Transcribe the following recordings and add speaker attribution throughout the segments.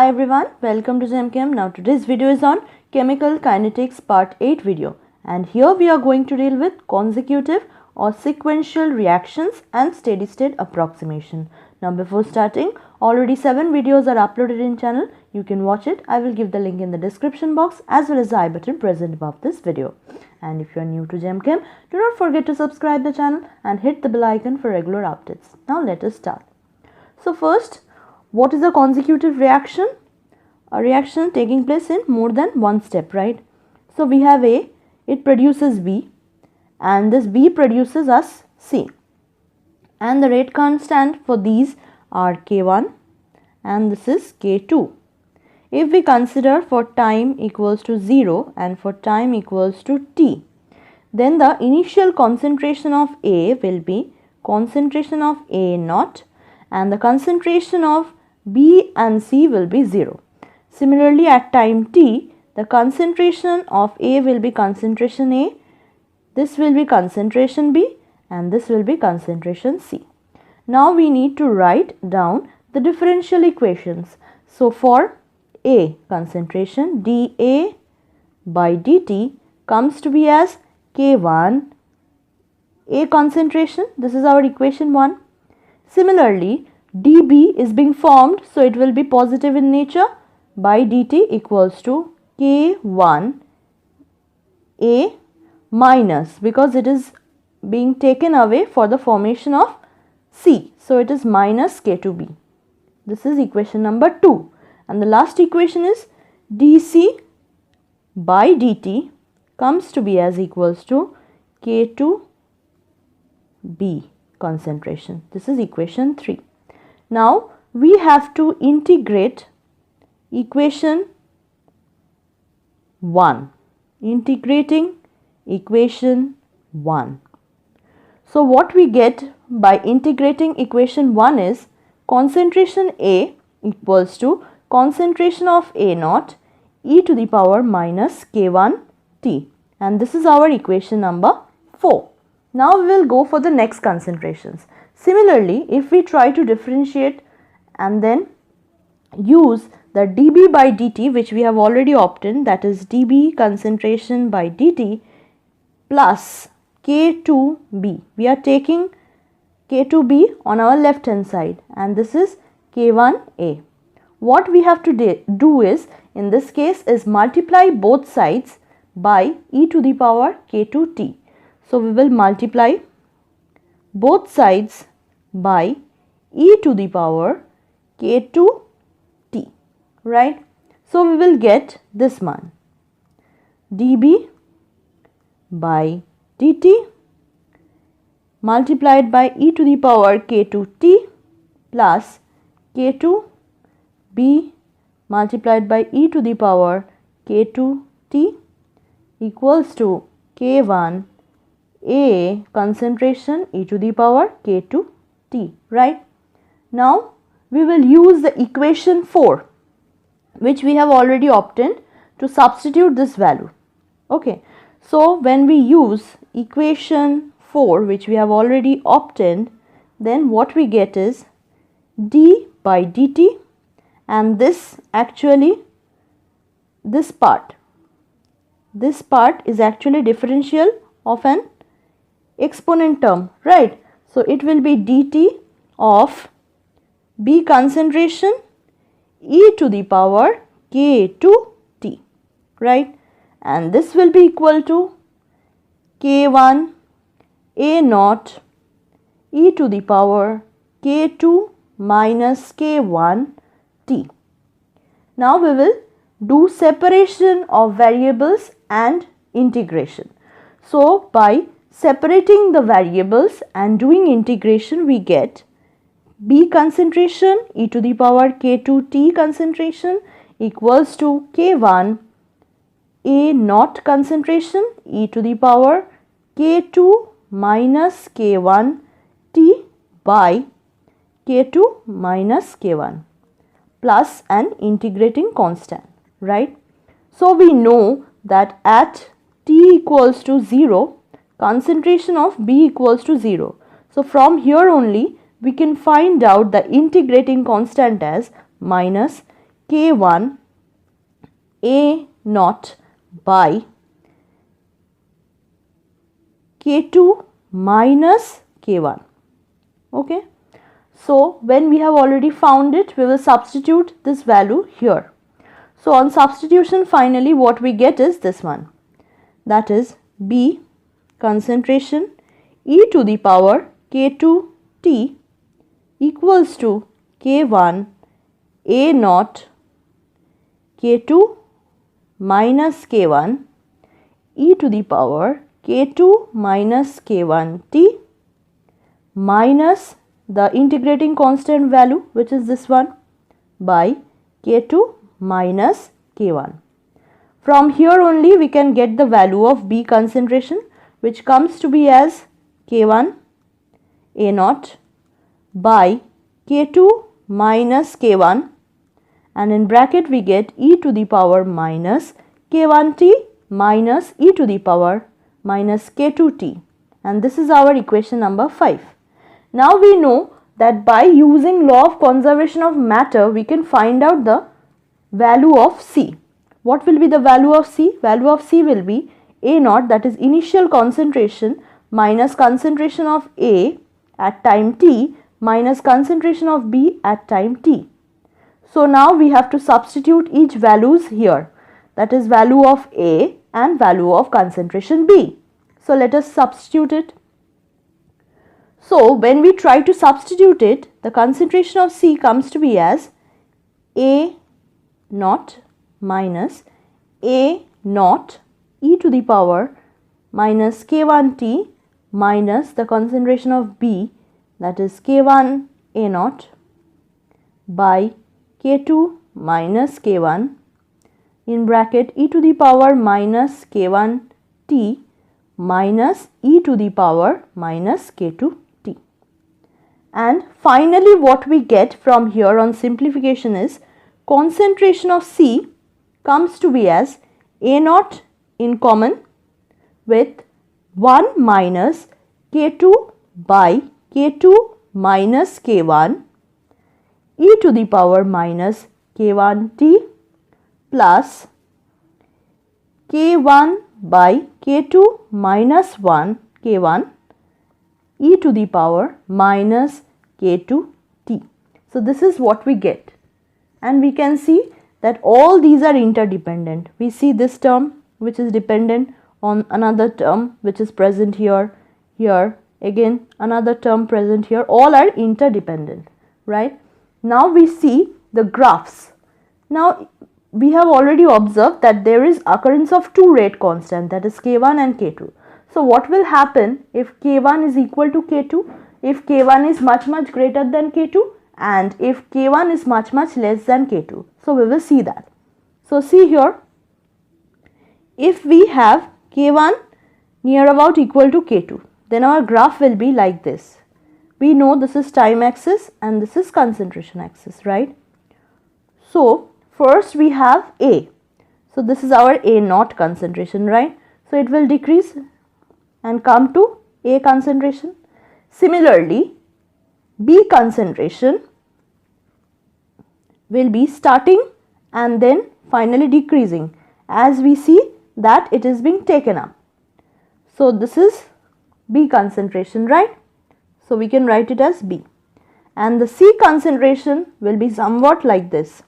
Speaker 1: Hi everyone, welcome to CHEM. Now today's video is on Chemical Kinetics Part 8 video, and here we are going to deal with consecutive or sequential reactions and steady state approximation. Now before starting, already 7 videos are uploaded in channel. You can watch it. I will give the link in the description box as well as the I button present above this video. And if you are new to CHEM, do not forget to subscribe the channel and hit the bell icon for regular updates. Now let us start. So first, what is a consecutive reaction? A reaction taking place in more than one step, right? So we have A, it produces B, and this B produces us C. And the rate constant for these are K1 and this is K2. If we consider for time equals to 0 and for time equals to T, then the initial concentration of A will be concentration of A naught and the concentration of B and C will be 0. Similarly, at time t, the concentration of A will be concentration A, this will be concentration B, and this will be concentration C. Now we need to write down the differential equations. So for A concentration, dA by dt comes to be as K1 A concentration. This is our equation 1. Similarly, dB is being formed, so it will be positive in nature, by dt equals to K1 A minus, because it is being taken away for the formation of C, so it is minus K2B. This is equation number 2. And the last equation is dC by dt comes to be as equals to K2B concentration. This is equation 3. Now we have to integrate equation 1. Integrating equation 1. So what we get by integrating equation 1 is concentration A equals to concentration of A naught e to the power minus K1 T, and this is our equation number 4. Now we will go for the next concentrations. Similarly, if we try to differentiate and then use the dB by dt, which we have already obtained, that is dB concentration by dt plus K2B. We are taking K2B on our left hand side and this is K1A. What we have to do is, in this case, is multiply both sides by e to the power K2T. So we will multiply both sides by e to the power K2T, right? So we will get this one, dB by dt multiplied by e to the power K2T plus K2B multiplied by e to the power K2T equals to K1 A concentration e to the power K2T, right? Now we will use the equation 4, which we have already obtained, to substitute this value. Okay, so when we use equation 4, which we have already obtained, then what we get is d by dt, and this actually, this part is actually differential of an exponent term, right? So it will be dt of B concentration e to the power K2T, right? And this will be equal to K1 A naught e to the power K2 minus K1 T. Now we will do separation of variables and integration. So by separating the variables and doing integration, we get B concentration e to the power K2T concentration equals to K1 A naught concentration e to the power K2 minus K1 T by K2 minus K1 plus an integrating constant, right? So we know that at T equals to 0, concentration of B equals to 0. So from here only we can find out the integrating constant as minus K1 A naught by K2 minus K1. Okay. So when we have already found it, we will substitute this value here. So on substitution, finally what we get is this one, that is B concentration e to the power K2T equals to K1 A naught K2 minus K1 e to the power K2 minus K1T minus the integrating constant value, which is this one, by K2 minus K1. From here only we can get the value of B concentration, which comes to be as K1 A naught by K2 minus K1, and in bracket we get e to the power minus K1T minus e to the power minus K2T, and this is our equation number 5. Now we know that by using law of conservation of matter, we can find out the value of C. What will be the value of C? Value of C will be A naught, that is initial concentration, minus concentration of A at time t minus concentration of B at time t. So now we have to substitute each values here, that is value of A and value of concentration B. So let us substitute it. So when we try to substitute it, the concentration of C comes to be as A naught minus A naught e to the power minus K1T minus the concentration of B, that is K1 A naught by K2 minus K1 in bracket e to the power minus K1T minus e to the power minus K2T. And finally what we get from here on simplification is concentration of C comes to be as A naught in common with 1 minus K2 by K2 minus K1 e to the power minus K1T plus K1 by K2 minus 1 K1 e to the power minus K2T. So this is what we get, and we can see that all these are interdependent. We see this term which is dependent on another term which is present here, again another term present here, all are interdependent, right? Now we see the graphs. Now we have already observed that there is occurrence of two rate constant, that is K1 and K2. So what will happen if K1 is equal to K2, if K1 is much greater than K2, and if K1 is much less than K2. So we will see that. So see here, if we have K1 near about equal to K2, then our graph will be like this. We know this is time axis and this is concentration axis, right? So first we have A. So this is our A naught concentration, right? So it will decrease and come to A concentration. Similarly, B concentration will be starting and then finally decreasing as we see that it is being taken up. So this is B concentration, right? So we can write it as B. And the C concentration will be somewhat like this.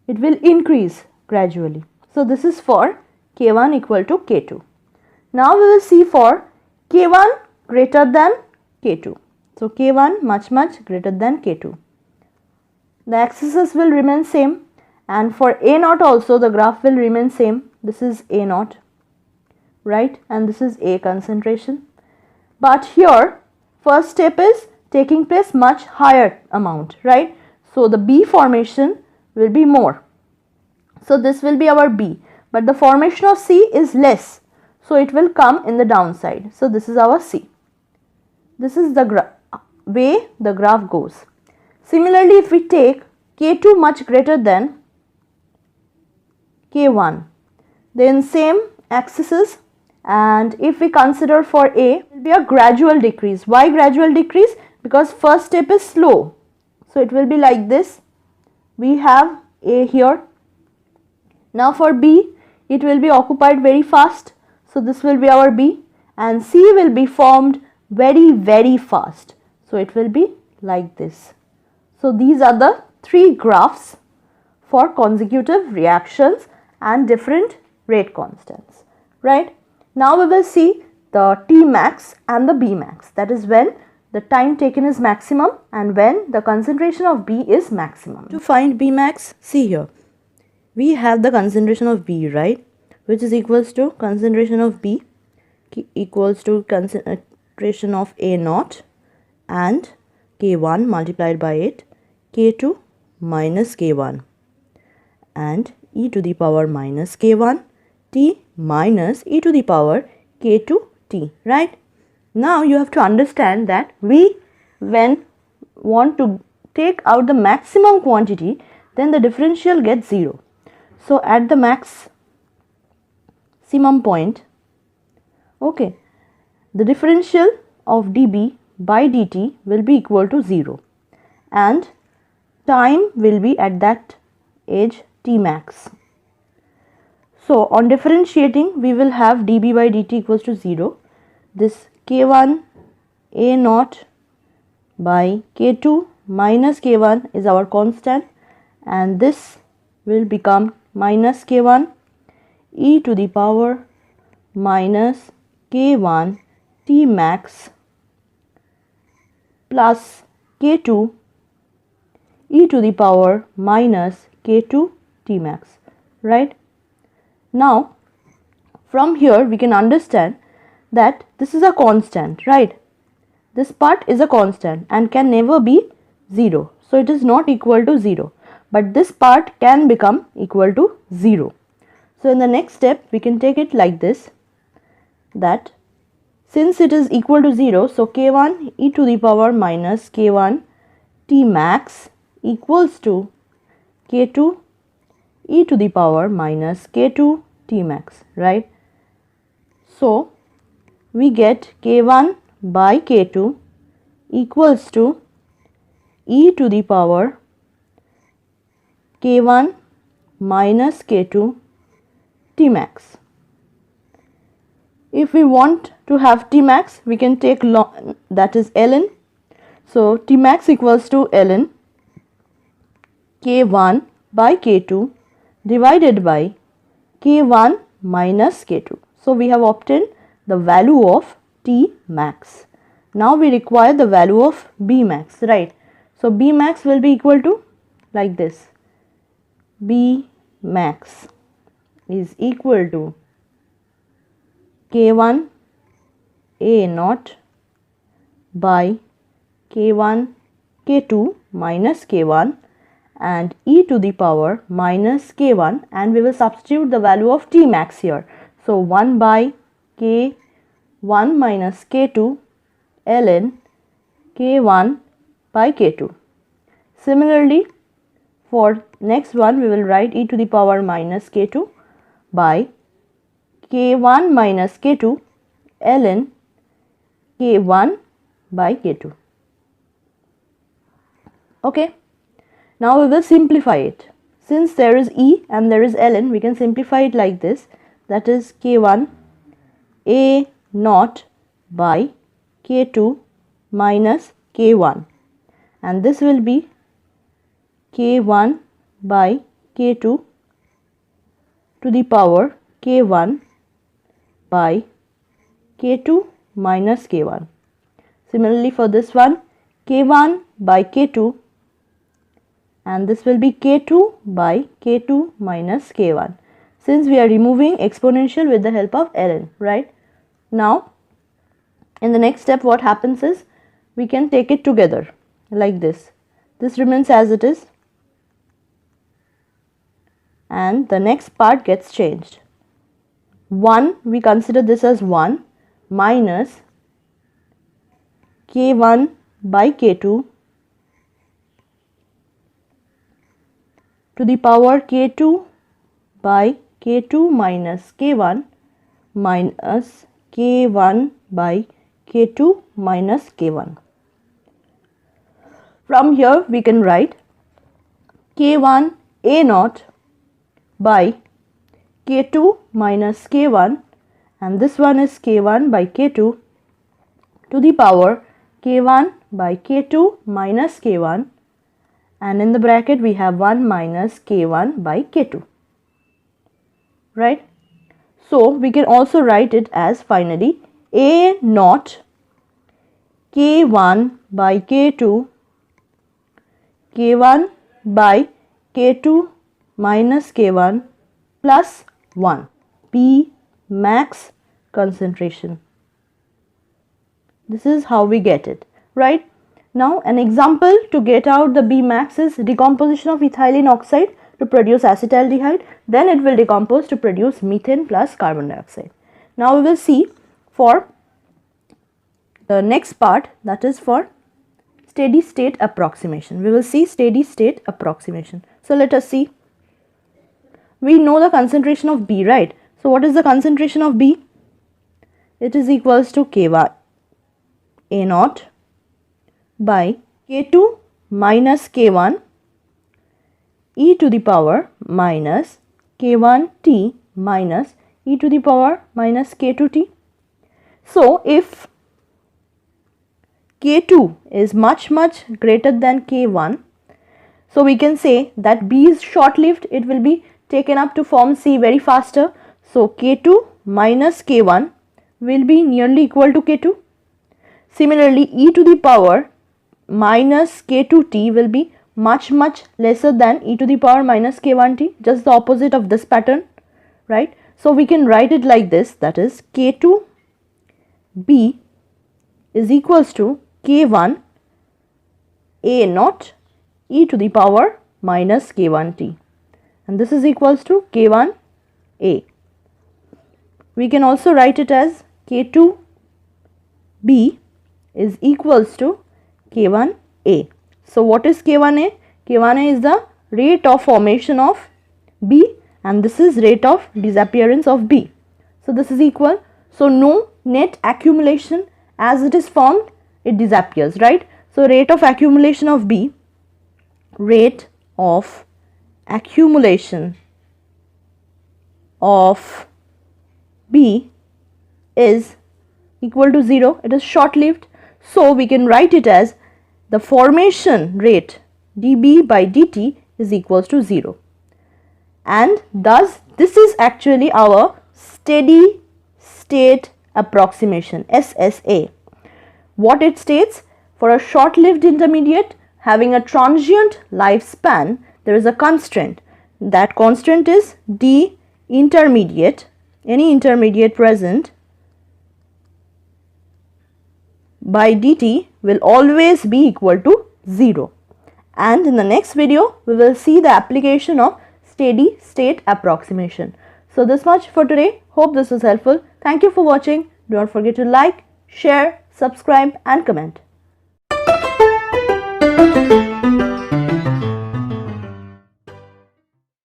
Speaker 1: It will increase gradually. So this is for K1 equal to K2. Now we will see for K1 greater than K2. So K1 much greater than K2. The axes will remain same, and for A naught also the graph will remain same. This is A naught, right? And this is A concentration. But here first step is taking place much higher amount, right? So the B formation will be more. So this will be our B, but the formation of C is less. So it will come in the downside. So this is our C. This is the way the graph goes. Similarly, if we take K2 much greater than K1, then same axes, and if we consider for A, it will be a gradual decrease. Why gradual decrease? Because first step is slow. So it will be like this. we have A here. Now for B, it will be occupied very fast. So this will be our B, and C will be formed very fast. So it will be like this. So these are the three graphs for consecutive reactions and different rate constants, right? Now we will see the T max and the B max, that is when the time taken is maximum and when the concentration of B is maximum. To find B max, see here, we have the concentration of B, right, which is equals to concentration of B equals to concentration of A naught and K1 multiplied by it, K2 minus K1 and e to the power minus K1 T minus e to the power K2 T, right? Now you have to understand that we, when want to take out the maximum quantity, then the differential gets 0. So at the maximum point, okay, the differential of dB by dt will be equal to 0 and time will be at that age T max. So on differentiating, we will have dB by dt equals to 0. This K1 A naught by K2 minus K1 is our constant, and this will become minus K1 e to the power minus K1 T max plus K2 e to the power minus K2 T max, right? Now from here we can understand that this is a constant, right? This part is a constant and can never be 0. So it is not equal to 0. But this part can become equal to 0. So in the next step we can take it like this, that since it is equal to 0, so K1 e to the power minus K1 T max equals to K2 e to the power minus K2 T max, right? So we get K1 by K2 equals to e to the power K1 minus K2 T max. If we want to have T max, we can take ln, that is ln. So T max equals to ln K1 by K2 divided by K1 minus K2. So we have obtained the value of T max. Now we require the value of B max, right? So B max will be equal to like this. B max is equal to K1 A naught by K1 K2 minus K1 and e to the power minus K1, and we will substitute the value of T max here. So 1 by K1 minus K2 ln K1 by K2. Similarly, for next one we will write e to the power minus K2 by K1 minus K2 ln K1 by K2. Okay. Now we will simplify it. Since there is e and there is ln, we can simplify it like this. That is K1 A naught by K2 minus K1, and this will be K1 by K2 to the power K1 by K2 minus K1. Similarly for this one, K1 by K2, and this will be K2 by K2 minus K1, since we are removing exponential with the help of ln, right? Now in the next step what happens is we can take it together like this. This remains as it is and the next part gets changed. 1, we consider this as 1 minus K1 by K2 to the power K2 by K2 minus K1 minus K1 by K2 minus K1. From here we can write K1 A naught by K2 minus K1, and this one is K1 by K2 to the power K1 by K2 minus K1, and in the bracket we have 1 minus K1 by K2, right? So we can also write it as finally A naught K1 by K2, K1 by K2 minus K1 plus 1, P max concentration. This is how we get it, right? Now an example to get out the B max is decomposition of ethylene oxide to produce acetaldehyde, then it will decompose to produce methane plus carbon dioxide. Now we will see for the next part, that is for steady state approximation. We will see steady state approximation. So let us see. We know the concentration of B, right? So what is the concentration of B? It is equals to K1 A naught by K2 minus K1 e to the power minus K1T minus e to the power minus K2T. So if K2 is much greater than K1, so we can say that B is short-lived, it will be taken up to form C very faster. So K2 minus K1 will be nearly equal to K2. Similarly, e to the power minus K2T will be much lesser than e to the power minus K1T, just the opposite of this pattern, right? So we can write it like this, that is K2B is equals to K1 A naught e to the power minus K1T, and this is equals to K1 A. We can also write it as K2B is equals to K1 A. So what is K1A? K1A is the rate of formation of B, and this is rate of disappearance of B. So this is equal. So no net accumulation, as it is formed it disappears, right? So rate of accumulation of B, rate of accumulation of B is equal to 0. It is short lived, so we can write it as the formation rate dB by dt is equals to 0, and thus this is actually our steady state approximation, SSA. What it states: for a short lived intermediate having a transient lifespan, there is a constant. That constant is d intermediate, any intermediate present, by dt will always be equal to 0. And in the next video we will see the application of steady state approximation. So this much for today. Hope this was helpful. Thank you for watching. Do not forget to like, share, subscribe and comment.